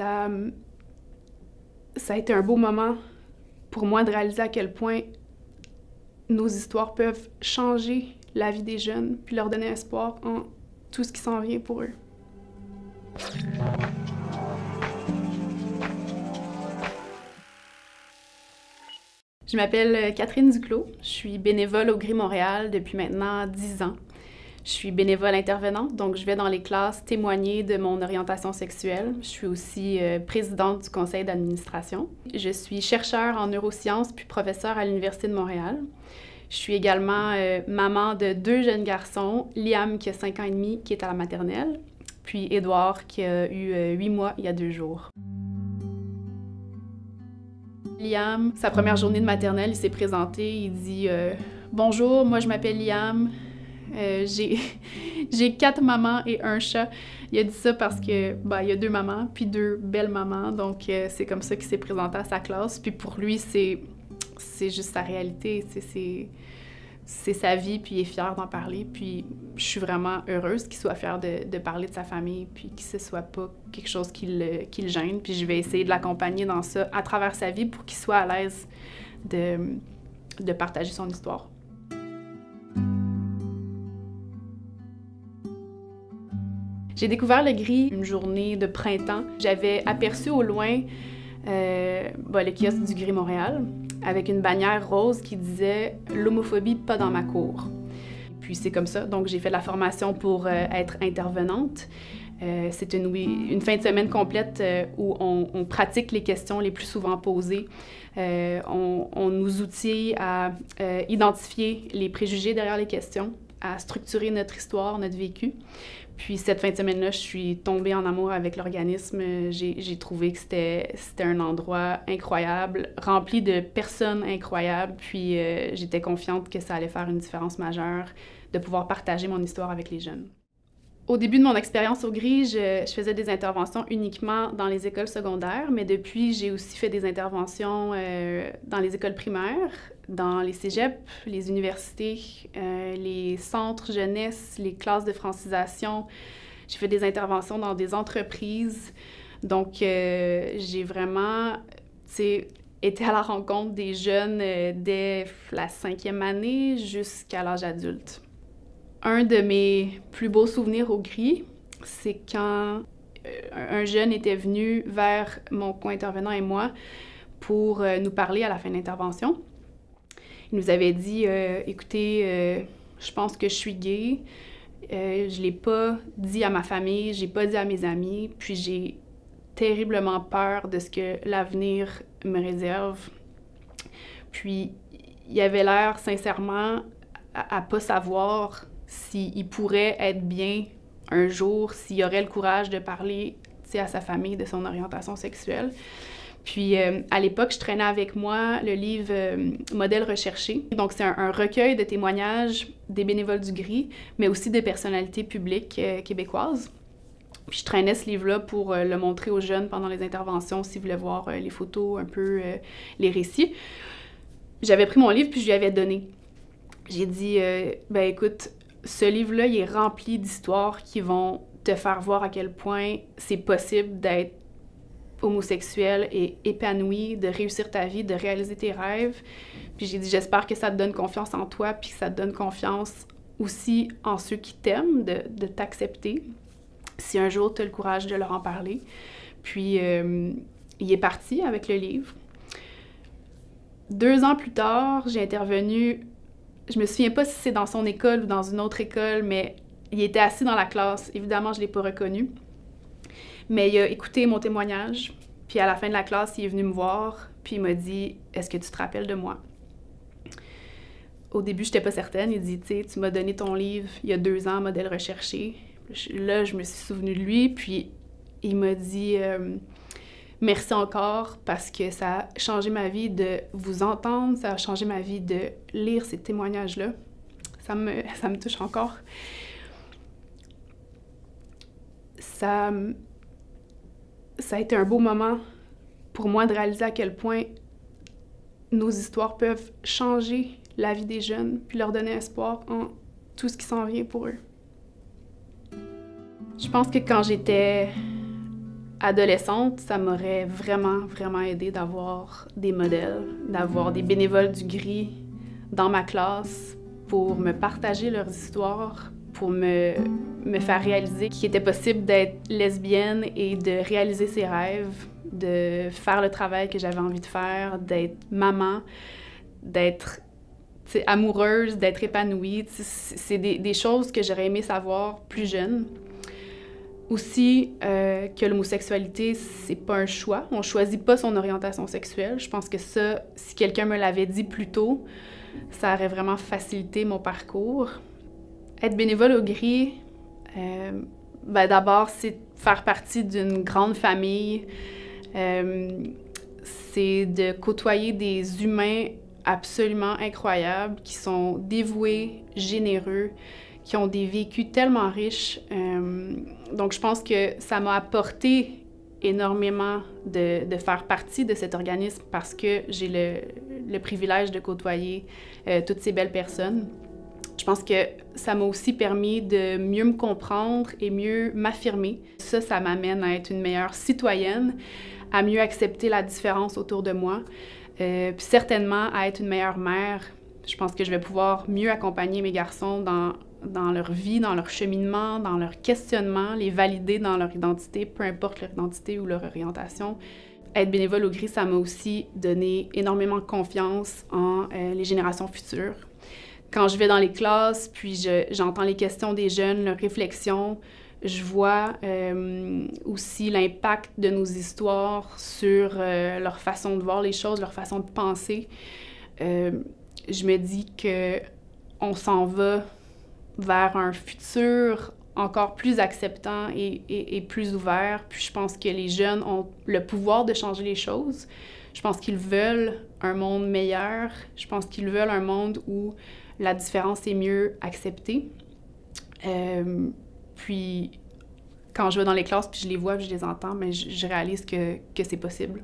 Ça, ça a été un beau moment pour moi de réaliser à quel point nos histoires peuvent changer la vie des jeunes puis leur donner espoir en tout ce qui s'en vient pour eux. Je m'appelle Catherine Duclos, je suis bénévole au Gris Montréal depuis maintenant 10 ans. Je suis bénévole intervenante, donc je vais dans les classes témoigner de mon orientation sexuelle. Je suis aussi présidente du conseil d'administration. Je suis chercheure en neurosciences puis professeure à l'Université de Montréal. Je suis également maman de 2 jeunes garçons, Liam qui a 5 ans et demi, qui est à la maternelle, puis Édouard qui a eu 8 mois il y a 2 jours. Liam, sa première journée de maternelle, il s'est présenté, il dit « Bonjour, moi je m'appelle Liam, j'ai 4 mamans et un chat. » Il a dit ça parce que il y a 2 mamans, puis 2 belles mamans, donc c'est comme ça qu'il s'est présenté à sa classe. Puis pour lui, c'est juste sa réalité, c'est sa vie, puis il est fier d'en parler. Puis je suis vraiment heureuse qu'il soit fier de parler de sa famille, puis que ce soit pas quelque chose qui le gêne. Puis je vais essayer de l'accompagner dans ça à travers sa vie pour qu'il soit à l'aise de partager son histoire. J'ai découvert le Gris une journée de printemps. J'avais aperçu au loin le kiosque du Gris Montréal avec une bannière rose qui disait « L'homophobie pas dans ma cour ». Puis c'est comme ça, donc j'ai fait la formation pour être intervenante. C'est une fin de semaine complète où on pratique les questions les plus souvent posées. On nous outille à identifier les préjugés derrière les questions, à structurer notre histoire, notre vécu. Puis cette fin de semaine-là, je suis tombée en amour avec l'organisme. J'ai trouvé que c'était un endroit incroyable, rempli de personnes incroyables. Puis j'étais confiante que ça allait faire une différence majeure de pouvoir partager mon histoire avec les jeunes. Au début de mon expérience au Gris, je faisais des interventions uniquement dans les écoles secondaires, mais depuis, j'ai aussi fait des interventions dans les écoles primaires, dans les cégeps, les universités, les centres jeunesse, les classes de francisation. J'ai fait des interventions dans des entreprises. Donc, j'ai vraiment, été à la rencontre des jeunes dès la 5e année jusqu'à l'âge adulte. Un de mes plus beaux souvenirs au Gris, c'est quand un jeune était venu vers mon co-intervenant et moi pour nous parler à la fin de l'intervention. Il nous avait dit « Écoutez, je pense que je suis gay. Je ne l'ai pas dit à ma famille, je n'ai pas dit à mes amis, puis j'ai terriblement peur de ce que l'avenir me réserve. » Puis il avait l'air sincèrement à ne pas savoir s'il pourrait être bien un jour, s'il aurait le courage de parler à sa famille de son orientation sexuelle. Puis, à l'époque, je traînais avec moi le livre Modèle recherché. Donc, c'est un recueil de témoignages des bénévoles du Gris, mais aussi des personnalités publiques québécoises. Puis, je traînais ce livre-là pour le montrer aux jeunes pendant les interventions, s'ils voulaient voir les photos, un peu les récits. J'avais pris mon livre, puis je lui avais donné. J'ai dit, ben écoute, ce livre-là, il est rempli d'histoires qui vont te faire voir à quel point c'est possible d'être homosexuel et épanoui, de réussir ta vie, de réaliser tes rêves. Puis j'ai dit, j'espère que ça te donne confiance en toi, puis que ça te donne confiance aussi en ceux qui t'aiment, de t'accepter, si un jour tu as le courage de leur en parler. Puis il est parti avec le livre. 2 ans plus tard, j'ai intervenu. Je me souviens pas si c'est dans son école ou dans une autre école, mais il était assis dans la classe. Évidemment, je l'ai pas reconnu. Mais il a écouté mon témoignage. Puis à la fin de la classe, il est venu me voir. Puis il m'a dit « Est-ce que tu te rappelles de moi? » Au début, j'étais pas certaine. Il dit « Tu sais, tu m'as donné ton livre il y a 2 ans, Modèle recherché. » Là, je me suis souvenue de lui. Puis il m'a dit merci encore parce que ça a changé ma vie de vous entendre, ça a changé ma vie de lire ces témoignages-là. Ça me touche encore. Ça a été un beau moment pour moi de réaliser à quel point nos histoires peuvent changer la vie des jeunes puis leur donner espoir en tout ce qui s'en vient pour eux. Je pense que quand j'étais adolescente, ça m'aurait vraiment aidé d'avoir des modèles, d'avoir des bénévoles du gris dans ma classe pour me partager leurs histoires, pour me faire réaliser qu'il était possible d'être lesbienne et de réaliser ses rêves, de faire le travail que j'avais envie de faire, d'être maman, d'être amoureuse, d'être épanouie. C'est des choses que j'aurais aimé savoir plus jeune. Aussi, que l'homosexualité, c'est pas un choix. On choisit pas son orientation sexuelle. Je pense que ça, si quelqu'un me l'avait dit plus tôt, ça aurait vraiment facilité mon parcours. Être bénévole au gris, d'abord, c'est faire partie d'une grande famille. C'est de côtoyer des humains absolument incroyables, qui sont dévoués, généreux, qui ont des vécus tellement riches. Donc, je pense que ça m'a apporté énormément de faire partie de cet organisme parce que j'ai le privilège de côtoyer toutes ces belles personnes. Je pense que ça m'a aussi permis de mieux me comprendre et mieux m'affirmer. Ça m'amène à être une meilleure citoyenne, à mieux accepter la différence autour de moi, puis certainement à être une meilleure mère. Je pense que je vais pouvoir mieux accompagner mes garçons dans leur vie, dans leur cheminement, dans leur questionnement, les valider dans leur identité, peu importe leur identité ou leur orientation. Être bénévole au gris, ça m'a aussi donné énormément de confiance en les générations futures. Quand je vais dans les classes, puis j'entends les questions des jeunes, leurs réflexions, je vois aussi l'impact de nos histoires sur leur façon de voir les choses, leur façon de penser. Je me dis qu'on s'en va vers un futur encore plus acceptant et plus ouvert. Puis je pense que les jeunes ont le pouvoir de changer les choses. Je pense qu'ils veulent un monde meilleur. Je pense qu'ils veulent un monde où la différence est mieux acceptée. Puis quand je vais dans les classes, puis je les vois, puis je les entends, mais je réalise que c'est possible.